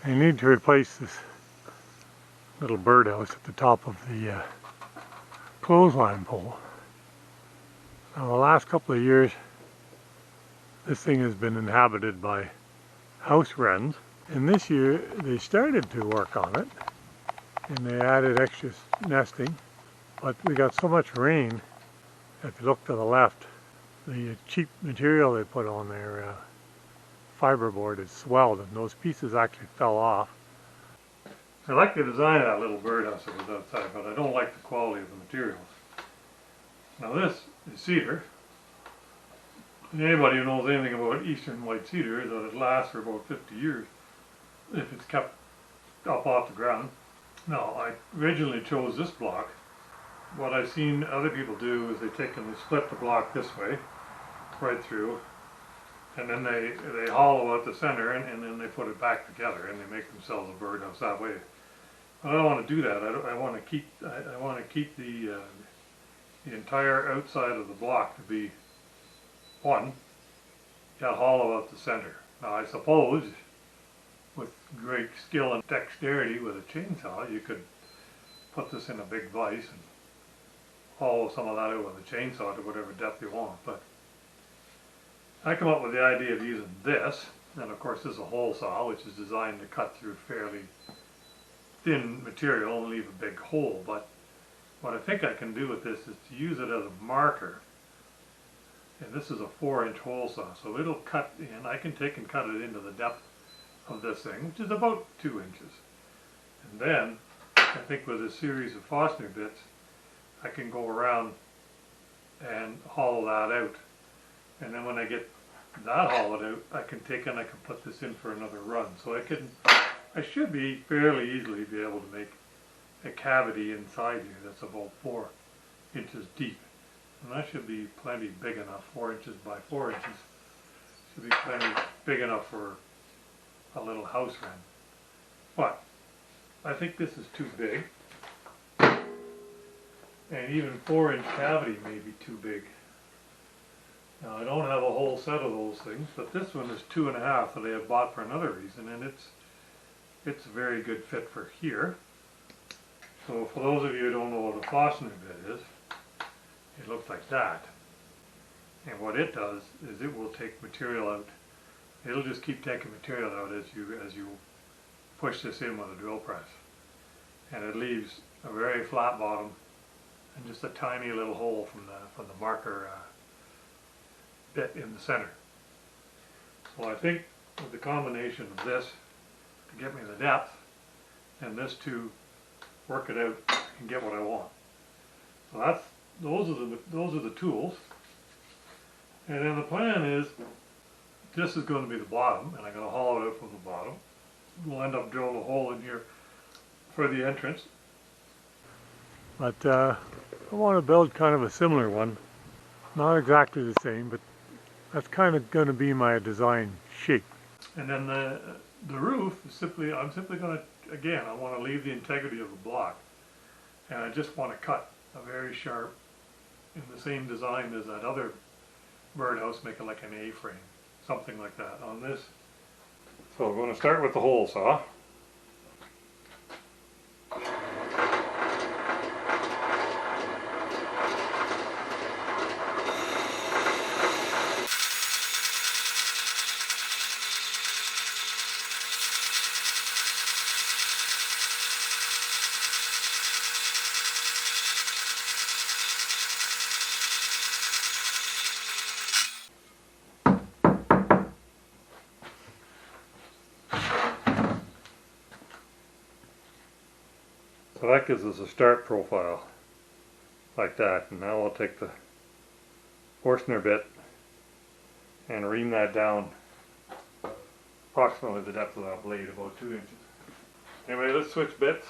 I need to replace this little birdhouse at the top of the clothesline pole. Now the last couple of years this thing has been inhabited by house wrens, and this year they started to work on it and they added extra nesting, but we got so much rain. If you look to the left, the cheap material they put on their fiberboard is swelled and those pieces actually fell off. I like the design of that little birdhouse that was outside, but I don't like the quality of the materials. Now this is cedar. Anybody who knows anything about eastern white cedar is that it lasts for about 50 years if it's kept up off the ground. Now I originally chose this block. What I've seen other people do is they take and they split the block this way, right through, and then they hollow out the center and then they put it back together and they make themselves a birdhouse that way. But I don't want to do that. I want to keep the entire outside of the block to be one. Got hollow out the center. Now I suppose with great skill and dexterity with a chainsaw you could put this in a big vise and hollow some of that out with a chainsaw to whatever depth you want. But I come up with the idea of using this, and of course this is a hole saw which is designed to cut through fairly thin material and leave a big hole. But what I think I can do with this is to use it as a marker. And this is a 4-inch hole saw, so it'll cut in. I can take and cut it into the depth of this thing, which is about 2 inches. And then I think with a series of Forstner bits I can go around and hollow that out. And then when I get that hollowed out, I can take and I can put this in for another run. So I should be fairly easily be able to make a cavity inside here that's about 4 inches deep. And that should be plenty big enough. 4 inches by 4 inches should be plenty big enough for a little house wren. But I think this is too big. And even 4-inch cavity may be too big. Now I don't have a whole set of those things, but this one is 2.5 that I have bought for another reason, and it's a very good fit for here. So for those of you who don't know what a Forstner Bit is, it looks like that. And what it does is it will take material out. It'll just keep taking material out as you push this in with a drill press. And it leaves a very flat bottom and just a tiny little hole from the marker bit in the center. So I think with the combination of this to get me the depth and this to work it out and get what I want. So those are the tools. And then the plan is this is going to be the bottom, and I'm going to hollow it out from the bottom. We'll end up drilling a hole in here for the entrance. But I want to build kind of a similar one. Not exactly the same, but that's kind of going to be my design shape. And then the roof is simply, I'm simply going to, again, I want to leave the integrity of the block. And I just want to cut a very sharp, in the same design as that other birdhouse, make it like an A-frame. Something like that on this. So we're going to start with the hole saw. So that gives us a start profile like that, and now I'll take the Forstner bit and ream that down approximately the depth of that blade, about 2 inches. Anyway, let's switch bits.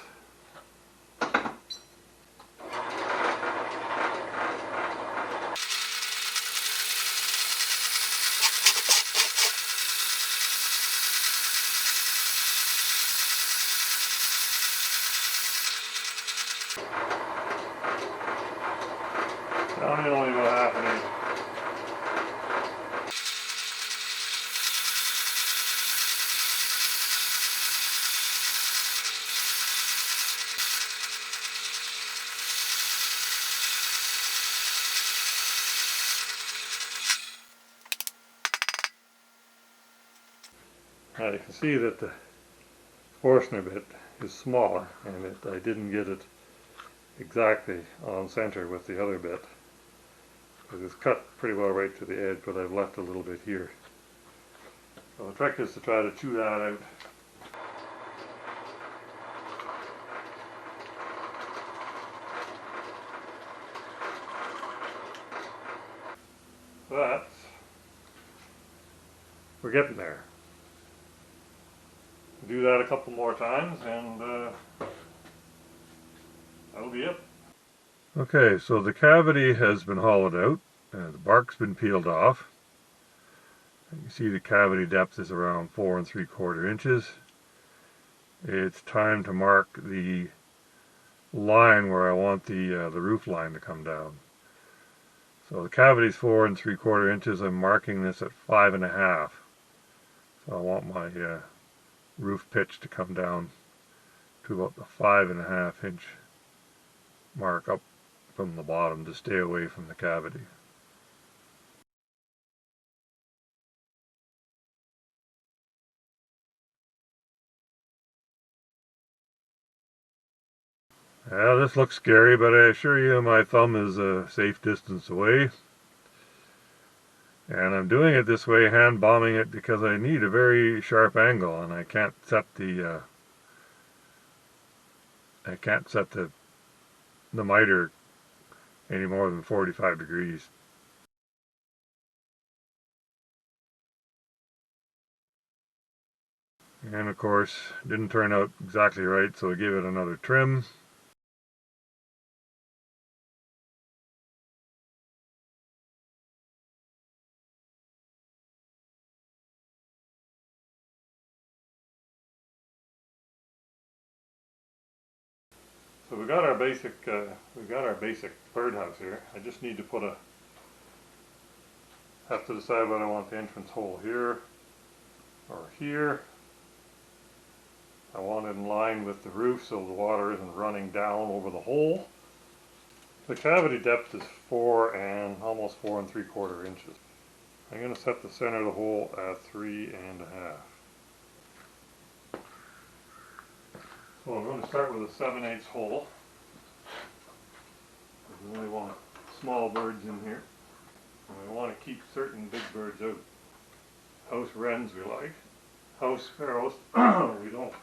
Down in only about half an inch. Now you can see that the Forstner bit is smaller, and I didn't get it exactly on center with the other bit, because it's cut pretty well right to the edge, but I've left a little bit here. So the trick is to try to chew that out. But we're getting there. Do that a couple more times and that'll be it. Okay, so the cavity has been hollowed out and the bark's been peeled off. You can see the cavity depth is around 4 3/4 inches. It's time to mark the line where I want the roof line to come down. So the cavity is 4 3/4 inches. I'm marking this at 5 1/2. So I want my roof pitch to come down to about the 5 1/2 inch mark up from the bottom to stay away from the cavity. Yeah, this looks scary, but I assure you my thumb is a safe distance away. And I'm doing it this way, hand bombing it, because I need a very sharp angle, and I can't set the miter any more than 45 degrees. And of course, didn't turn out exactly right, so I gave it another trim. So we got our basic birdhouse here. I just need to have to decide whether I want the entrance hole here or here. I want it in line with the roof so the water isn't running down over the hole. The cavity depth is 4 and almost 4 3/4 inches. I'm going to set the center of the hole at 3 1/2. So I'm going to start with a 7/8 hole. We only want small birds in here. And we want to keep certain big birds out. House wrens we like. House sparrows we don't.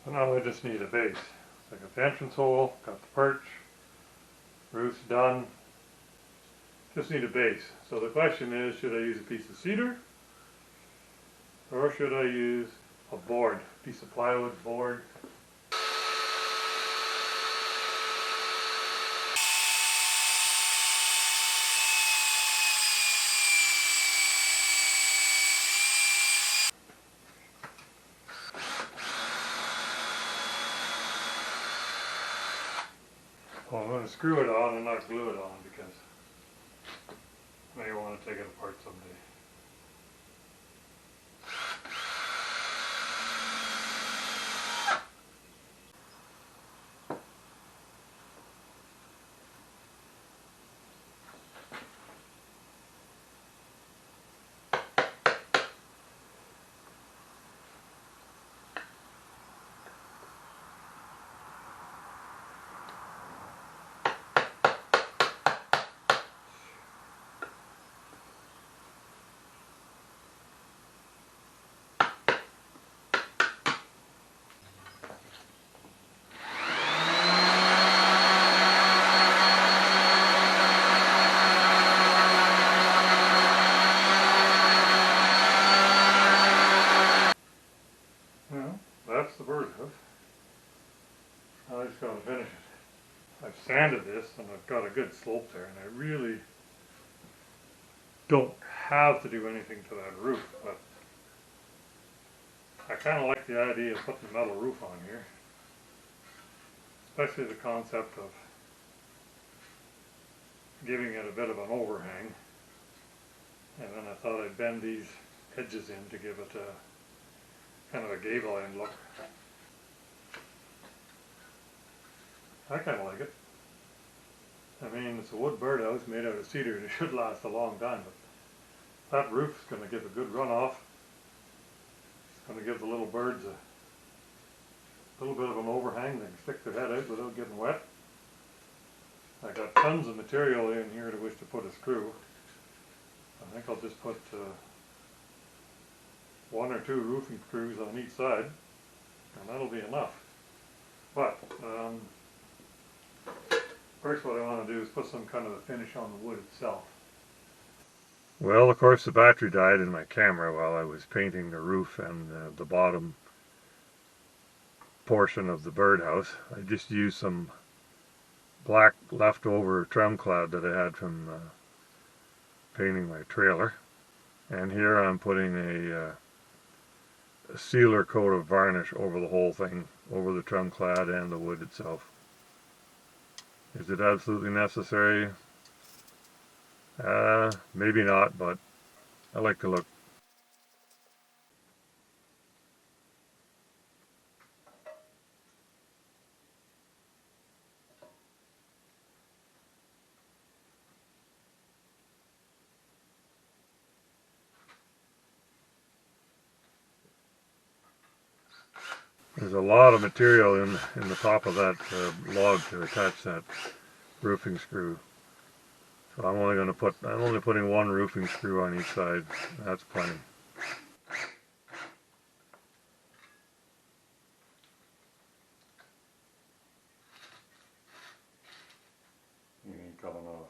So now I just need a base. So I got the entrance hole, got the perch, roof's done. Just need a base. So the question is, should I use a piece of cedar? Or should I use a board, piece of plywood board? Well, I'm going to screw it on and not glue it on because I may want to take it apart someday. that's the birdhouse. I just gotta finish it. I've sanded this and I've got a good slope there, and I really don't have to do anything to that roof, but I kind of like the idea of putting a metal roof on here, especially the concept of giving it a bit of an overhang. And then I thought I'd bend these edges in to give it a kind of a gable end look. I kind of like it. I mean, it's a wood birdhouse made out of cedar, and it should last a long time, but that roof's going to give a good runoff. It's going to give the little birds a little bit of an overhang. They can stick their head out without getting wet. I got tons of material in here to which to put a screw. I think I'll just put 1 or 2 roofing screws on each side, and that'll be enough. But first what I want to do is put some kind of a finish on the wood itself. Well, of course the battery died in my camera while I was painting the roof and the bottom portion of the birdhouse. I just used some black leftover trim cloud that I had from painting my trailer, and here I'm putting a sealer coat of varnish over the whole thing, over the trim clad and the wood itself. Is it absolutely necessary? Maybe not, but I like the look. There's a lot of material in the top of that log to attach that roofing screw. So I'm only putting 1 roofing screw on each side. That's plenty. You ain't coming off.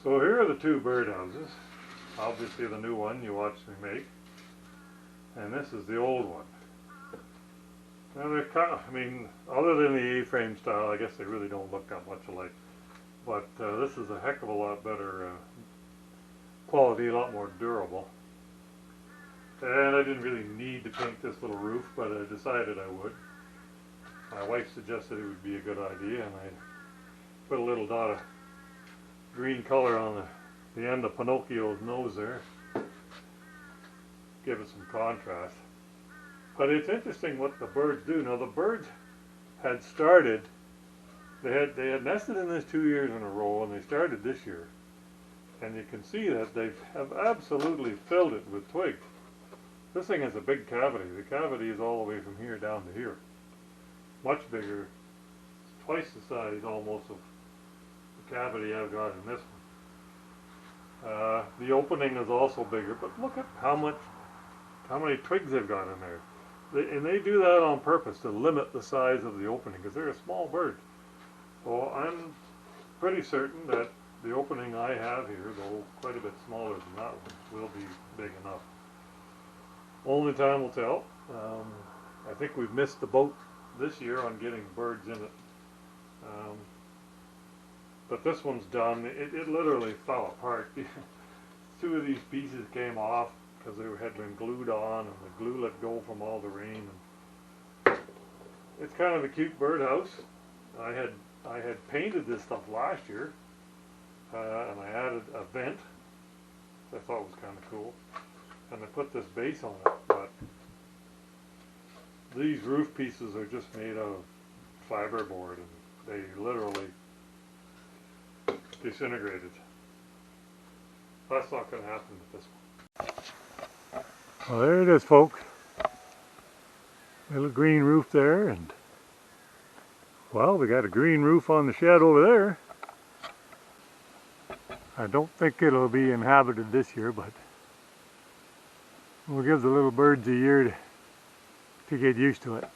So here are the 2 birdhouses. Obviously the new one you watched me make, and this is the old one. Now they're kind of, I mean, other than the A-frame style, I guess they really don't look that much alike. But this is a heck of a lot better quality, a lot more durable. And I didn't really need to paint this little roof, but I decided I would. My wife suggested it would be a good idea, and I put a little dot of green color on the end of Pinocchio's nose there. Give it some contrast. But it's interesting what the birds do. Now the birds had started, they had nested in this 2 years in a row, and they started this year. And you can see that they have absolutely filled it with twigs. This thing has a big cavity. The cavity is all the way from here down to here. Much bigger. It's twice the size almost of the cavity I've got in this one. The opening is also bigger, but look at how many twigs they've got in there. And they do that on purpose to limit the size of the opening, because they're a small bird. So I'm pretty certain that the opening I have here, though quite a bit smaller than that one, will be big enough. Only time will tell. I think we've missed the boat this year on getting birds in it. But this one's done. It literally fell apart. 2 of these pieces came off because they had been glued on, and the glue let go from all the rain. And it's kind of a cute birdhouse. I had painted this stuff last year, and I added a vent, which I thought was kind of cool, and I put this base on it. But these roof pieces are just made out of fiberboard, and they literally disintegrated. That's not going to happen with this one. Well, there it is, folks. Little green roof there, and well, we got a green roof on the shed over there. I don't think it'll be inhabited this year, but we'll give the little birds a year to get used to it.